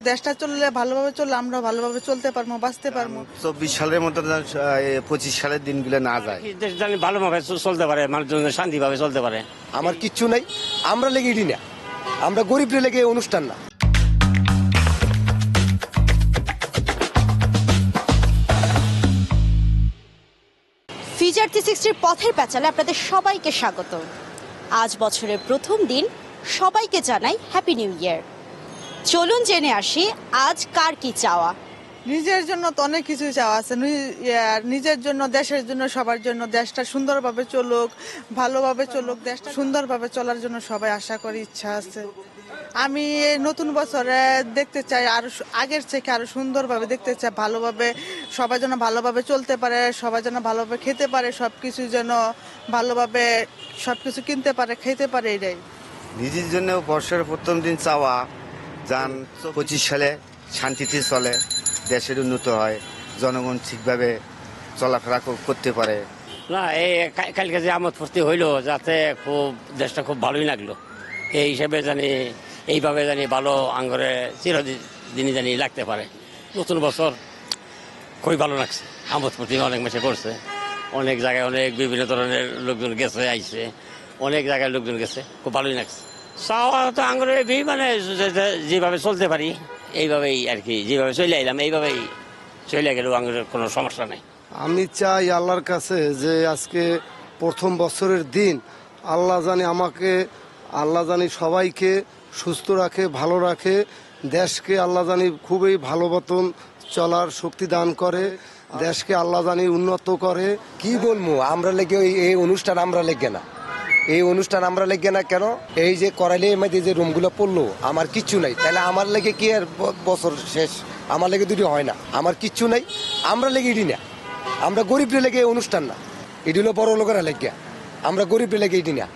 দেশটা চললে ভালোভাবে চললে আমরা ভালোভাবে চলতে পারবো, বাঁচতে পারবো। 24 সালের মতো 25 সালের দিনগুলো না যায়। দেশ জানি ভালোভাবে চলতে পারে, মানুষজন শান্তিভাবে চলতে পারে। আমার কিচ্ছু নাই, আমরা লেগে ইডি না, আমরা গরিবরে লেগে অনুষ্ঠান না। ফিউচার 360 পথের প্যাচালে আপনাদের সবাইকে স্বাগত। আজ বছরের প্রথম দিন, সবাইকে জানাই হ্যাপি নিউ ইয়ার। চলুন জেনে আসি আজ কার কি চাওয়া। নিজের জন্য তো অনেক কিছু চাওয়া আছে, নিজের জন্য, দেশের জন্য, সবার জন্য। দেশটা সুন্দরভাবে চলুক, ভালোভাবে চলুক, দেশটা সুন্দরভাবে চলার জন্য সবাই আশা করি, ইচ্ছা আছে। আমি এই নতুন বছরে দেখতে চাই আরো আগের থেকে আরো সুন্দরভাবে দেখতে চাই, ভালোভাবে সবাই যেন ভালোভাবে চলতে পারে, সবাই যেন ভালোভাবে খেতে পারে, সবকিছু যেন ভালোভাবে সবকিছু কিনতে পারে, খেতে পারে, এটাই। নিজের জন্য বর্ষের প্রথম দিন চাওয়া যান 25 সালে শান্তিতে চলে, দেশের উন্নত হয়, জনগণ ঠিকভাবে চলাফেরা করতে পারে। না, এই কালকে যে আমোদ ফুর্তি হইলো, যাতে খুব দেশটা খুব ভালোই লাগলো। এই হিসেবে জানি এইভাবে জানি ভালো আঙ্গরে চিরদিনই জানি লাগতে পারে। নতুন বছর খুবই ভালো লাগছে, আমোদ ফুর্তি অনেক মাসে করছে, অনেক জায়গায় অনেক বিভিন্ন ধরনের লোকজন গেছে, আইছে, অনেক জায়গায় লোকজন গেছে, খুব ভালোই লাগছে। চাওয়া তো আঙ্গরে মানে যেভাবে চলতে পারি এইভাবেই আর কি, যেভাবে চলে আইলাম এইভাবেই চলে গেলেও আঙ্গরের কোনো সমস্যা নেই। আমি চাই আল্লাহর কাছে যে আজকে প্রথম বছরের দিন আল্লাহ জানি সবাইকে সুস্থ রাখে, ভালো রাখে, দেশকে আল্লাহ জানি খুবই ভালো মতন চলার শক্তি দান করে, দেশকে আল্লাহ জানি উন্নত করে। কি বলবো, আমরা লেগে এই অনুষ্ঠান আমরা লেগে না, এই অনুষ্ঠান আমরা লেগে না কেন? এই যে করাইলে মধ্যে যে রুমগুলো পড়লো, আমার কিচ্ছু নাই, তাহলে আমার লেগে কি আর বছর শেষ? আমার লেগে দুটি হয় না, আমার কিচ্ছু নাই, আমরা লেগে ইডি না, আমরা গরিবরে লেগে অনুষ্ঠান না, এটি হলো বড় লোকেরা লেগে, আমরা গরিবরে লেগে ইডি না।